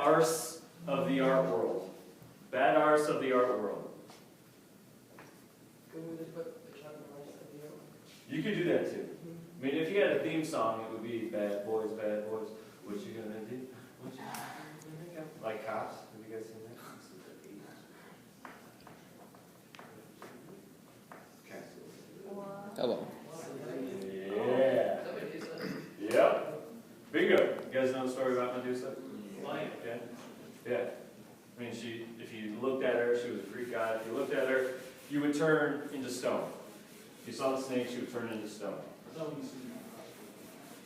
arse of the art world. Bad arse of the art world. Could we just put the Chuck Norris of the art? You could do that too. I mean, if you had a theme song, it would be bad boys, what you gonna do? What you gonna do? Like Cops. Have you guys seen that? Hello. Yeah. Yep. Bingo. You guys know the story about Medusa? Okay. Yeah. I mean, if you looked at her, she was a Greek god. If you looked at her, you would turn into stone. If you saw the snake, she would turn into stone.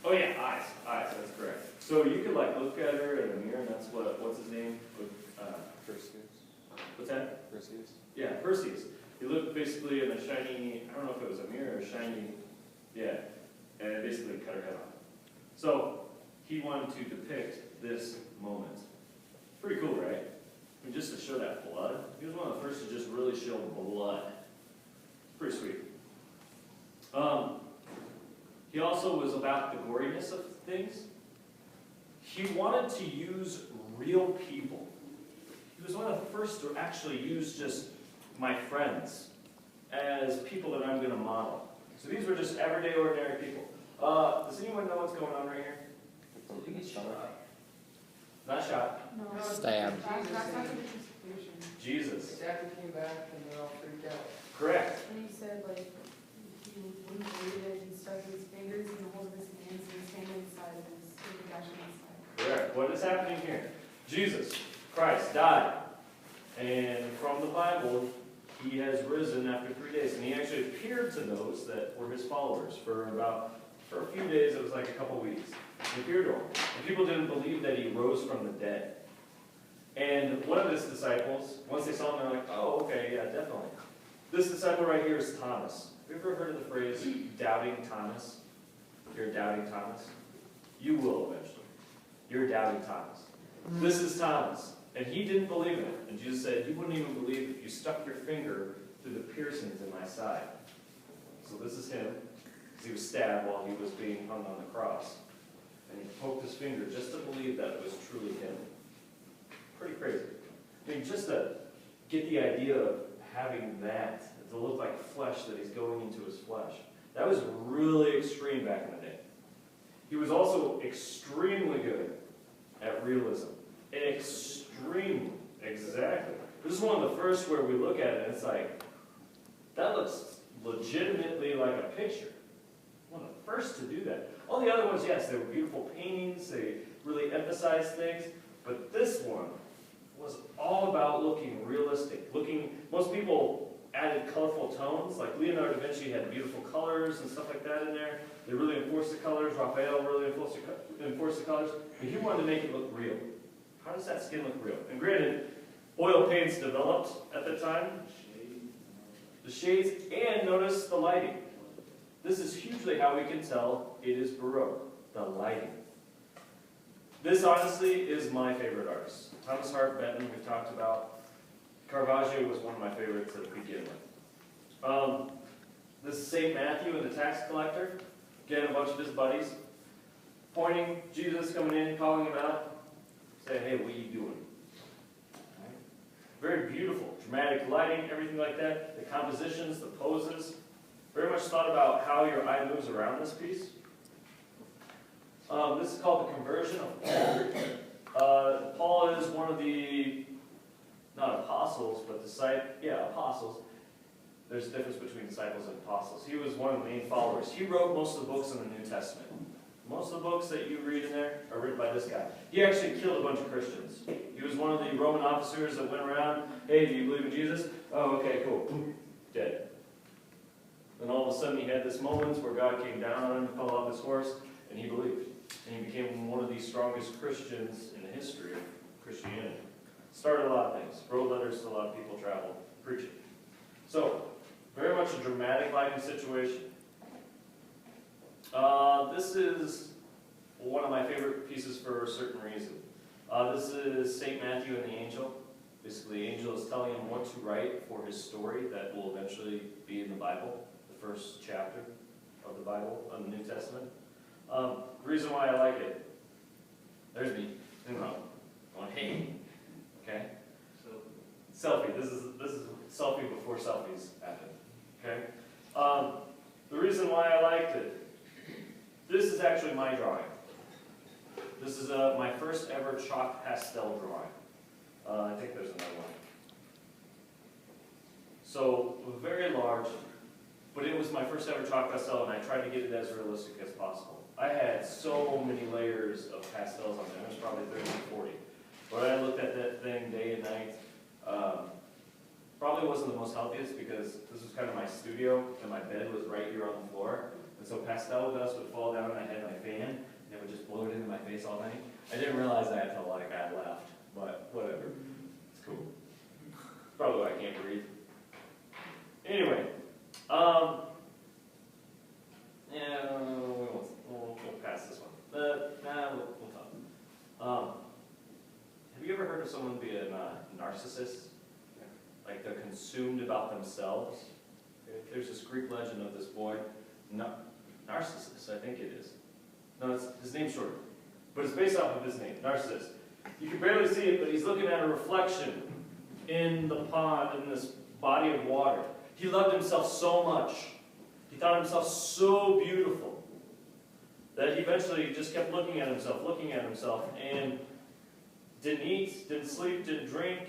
Oh yeah, eyes. That's correct. So you could like look at her in a mirror, and that's what's his name? Perseus. What's that? Perseus. Yeah, Perseus. He looked basically in a shiny, I don't know if it was a mirror or shiny, yeah, and it basically cut her head off. So he wanted to depict this moment. Pretty cool, right? I mean, just to show that blood. He was one of the first to just really show blood. Pretty sweet. He also was about the goriness of things. He wanted to use real people. He was one of the first to actually use just my friends as people that I'm going to model. So these were just everyday, ordinary people. Does anyone know what's going on right here? Not shot. No. Stabbed. That's not the crucifixion. Jesus. Exactly came back and they're all freaked out. Correct. And he said, like, he wouldn't believe it, he stuck his fingers in the holes of his hands and his hand inside of his gash inside. Correct. What is happening here? Jesus Christ died. And from the Bible, he has risen after 3 days. And he actually appeared to those that were his followers for a few days. It was like a couple weeks. He appeared to them. And people didn't believe that he rose from the dead. And one of his disciples, once they saw him, they're like, oh, okay, yeah, definitely. This disciple right here is Thomas. Have you ever heard of the phrase, doubting Thomas? You're doubting Thomas? You will eventually. You're doubting Thomas. This is Thomas. And he didn't believe in it. And Jesus said, you wouldn't even believe if you stuck your finger through the piercings in my side. So this is him. He was stabbed while he was being hung on the cross. And he poked his finger just to believe that it was truly him. Pretty crazy. I mean, just to get the idea of having that, to look like flesh, that he's going into his flesh. That was really extreme back in the day. He was also extremely good at realism. Extremely. Exactly. This is one of the first where we look at it and it's like, that looks legitimately like a picture. One of the first to do that. All the other ones, yes, they were beautiful paintings, they really emphasized things, but this one was all about looking realistic. Most people added colorful tones, like Leonardo da Vinci had beautiful colors and stuff like that in there. They really enforced the colors. Raphael really enforced the colors. But he wanted to make it look real. How does that skin look real? And granted, oil paints developed at the time. The shades, and notice the lighting. This is hugely how we can tell it is Baroque, the lighting. This, honestly, is my favorite artist. Thomas Hart Benton, we've talked about. Caravaggio was one of my favorites to begin with. This is St. Matthew and the tax collector. Again, a bunch of his buddies. Pointing, Jesus coming in, calling him out. Saying, hey, what are you doing? Right. Very beautiful, dramatic lighting, everything like that. The compositions, the poses. Very much thought about how your eye moves around this piece. This is called the conversion of Paul. Paul is one of the, not apostles, but apostles. There's a difference between disciples and apostles. He was one of the main followers. He wrote most of the books in the New Testament. Most of the books that you read in there are written by this guy. He actually killed a bunch of Christians. He was one of the Roman officers that went around, hey, do you believe in Jesus? Oh, okay, cool. Boom, dead. Then all of a sudden he had this moment where God came down on him, fell off his horse, and he believed. And he became one of the strongest Christians in the history of Christianity. Started a lot of things. Wrote letters to a lot of people, traveled, preaching. So, very much a dramatic lighting situation. This is one of my favorite pieces for a certain reason. This is St. Matthew and the angel. Basically, the angel is telling him what to write for his story that will eventually be in the Bible, the first chapter of the Bible, of the New Testament. The reason why I like it, there's me, going, hey, selfie before selfies happened. Okay? The reason why I liked it, this is actually my drawing. This is my first ever chalk pastel drawing. I think there's another one. So, very large, but it was my first ever chalk pastel, and I tried to get it as realistic as possible. I had so many layers of pastels on there. It was probably 30 or 40. But I looked at that thing day and night. Probably wasn't the most healthiest because this was kind of my studio, and my bed was right here on the floor. And so pastel dust would fall down, and I had my fan, and it would just blow it into my face all night. I didn't realize that until like I left, but whatever. It's cool. Probably why I can't breathe. Anyway, yeah, we'll pass this one. We'll talk. Have you ever heard of someone being a narcissist? Like they're consumed about themselves? There's this Greek legend of this boy, Narcissus, I think it is. No, his name's shorter, but it's based off of his name, Narcissus. You can barely see it, but he's looking at a reflection in the pond, in this body of water. He loved himself so much. He thought himself so beautiful that he eventually just kept looking at himself, and didn't eat, didn't sleep, didn't drink,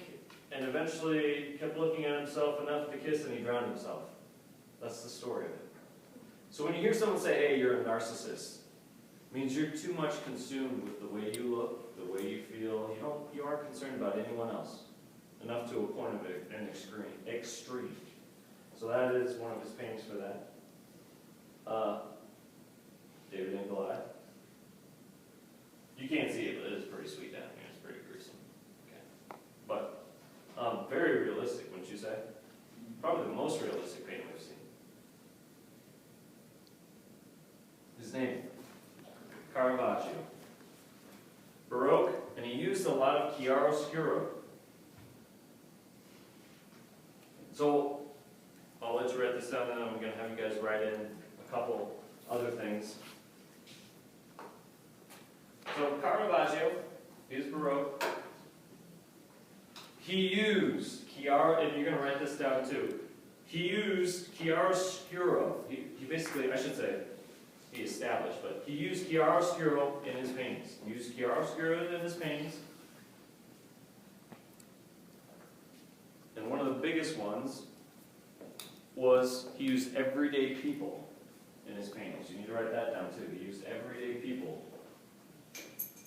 and eventually kept looking at himself enough to kiss, and he drowned himself. That's the story of it. So when you hear someone say, hey, you're a narcissist, it means you're too much consumed with the way you look, the way you feel. You aren't concerned about anyone else, enough to a point of an extreme. So that is one of his paintings for that. David and Goliath. You can't see it, but it is pretty sweet down here. It's pretty gruesome. Okay. But very realistic, wouldn't you say? Probably the most realistic painting we've seen. His name, Caravaggio. Baroque, and he used a lot of chiaroscuro. So, I'll let you write this down, and then I'm going to have you guys write in a couple other things. So, Caravaggio, he's Baroque. He used chiaro, and you're going to write this down too. He used chiaroscuro. He basically, I should say, he established, but he used chiaroscuro in his paintings. He used chiaroscuro in his paintings. And one of the biggest ones was he used everyday people in his paintings. You need to write that down too. He used everyday people.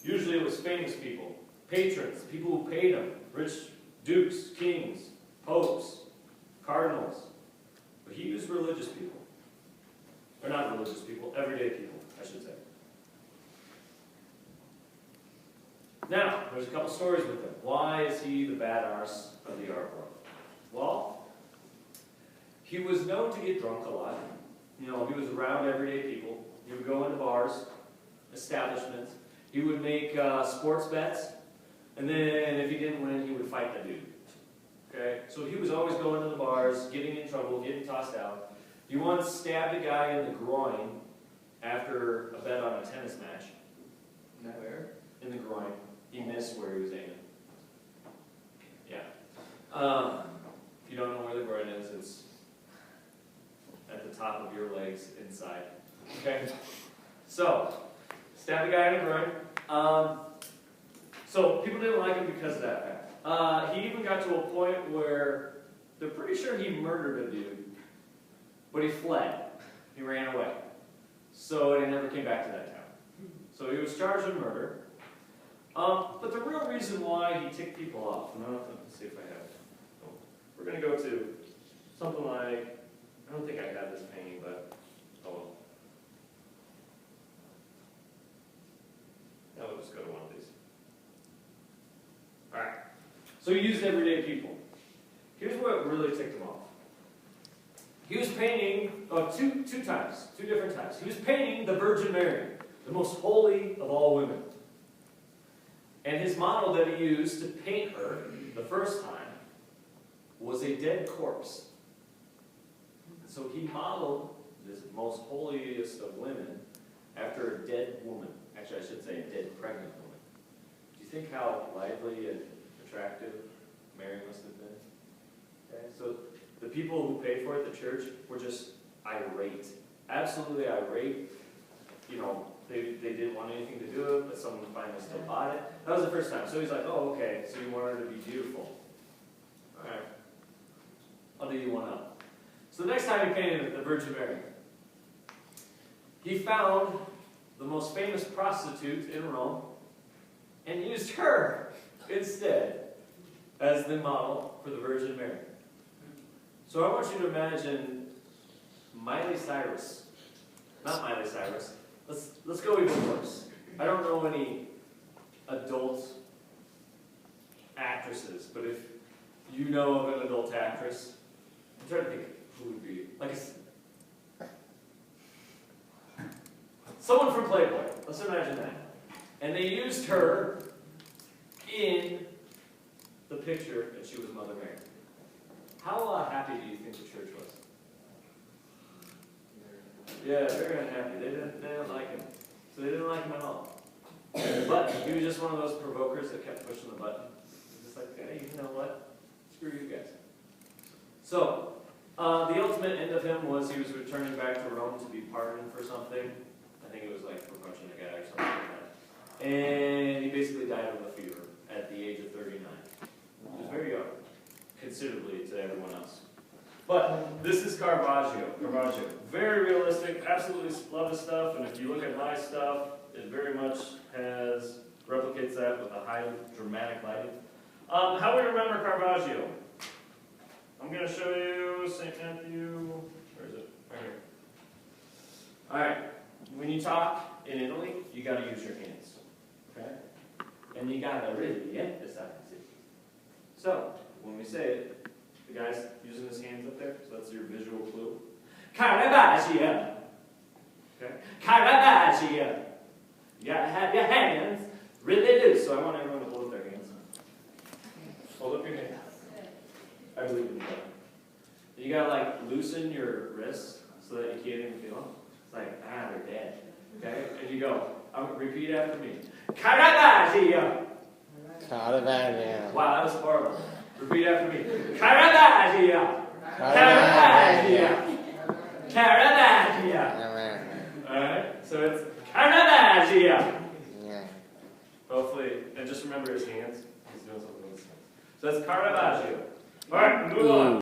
Usually it was famous people, patrons, people who paid him, rich dukes, kings, popes, cardinals. But he used religious people. Or not religious people, everyday people, I should say. Now, there's a couple stories with him. Why is he the bad arse of the art world? Well, he was known to get drunk a lot. You know, he was around everyday people. He would go into bars, establishments. He would make sports bets. And then if he didn't win, he would fight the dude. Okay? So he was always going to the bars, getting in trouble, getting tossed out. He once stabbed a guy in the groin after a bet on a tennis match. Where? In the groin. He missed where he was aiming. Yeah. If you don't know where the groin is, it's at the top of your legs inside. Okay? So, stabbed a guy in the groin. So, people didn't like him because of that fact. He even got to a point where they're pretty sure he murdered a dude, but he fled. He ran away. So, he never came back to that town. So, he was charged with murder. But the real reason why he ticked people off, let's see if I have it. We're going to go to something like, I don't think I have this painting, but, oh well. Now we'll just go to one of these. Alright, so he used everyday people. Here's what really ticked him off. He was painting, two different times. He was painting the Virgin Mary, the most holy of all women. And his model that he used to paint her the first time was a dead corpse. So he modeled this most holiest of women after a dead woman. Actually, I should say a dead pregnant woman. Do you think how lively and attractive Mary must have been? Okay, so people who paid for it, the church, were just irate. Absolutely irate. You know, they didn't want anything to do with it, but someone finally still bought it. That was the first time. So he's like, oh, okay, so you want her to be beautiful. All right. I'll do you one up. So the next time he painted the Virgin Mary, he found the most famous prostitute in Rome and used her instead as the model for the Virgin Mary. So I want you to imagine Miley Cyrus. Not Miley Cyrus. Let's go even worse. I don't know any adult actresses, but if you know of an adult actress, I'm trying to think who would be like someone from Playboy. Let's imagine that. And they used her in the picture that she was Mother Mary. How happy do you think the church was? Yeah, very unhappy. They didn't like him. So they didn't like him at all. But he was just one of those provokers that kept pushing the button. Just like, hey, you know what? Screw you guys. So, the ultimate end of him was he was returning back to Rome to be pardoned for something. I think it was like for punching a guy or something like that. And he basically died of a fever at the age of 39. He was very young, considerably to everyone else. But this is Caravaggio. Caravaggio. Very realistic, absolutely love his stuff, and if you look at my stuff, it very much replicates that with a high dramatic lighting. How we remember Caravaggio? I'm going to show you St. Matthew. Where is it? Right here. Alright. When you talk in Italy, you got to use your hands. Okay? And you got to really emphasize it. So, when we say it, the guy's using his hands up there, so that's your visual clue. Caravaggio! Okay? Caravaggio! You got to have your hands really loose. So I want everyone to hold up their hands. Hold up your hands. I believe in that. You gotta like loosen your wrists so that you can't even feel them. It's like, they're dead. Okay? And you go, repeat after me. Caravaggio! Caravaggio. Wow, that was horrible. Repeat after me. Caravaggio! Caravaggio! Caravaggio! Alright? So it's Caravaggio! Yeah. Hopefully, and just remember his hands. He's doing something with his hands. So that's Caravaggio. Alright, move on.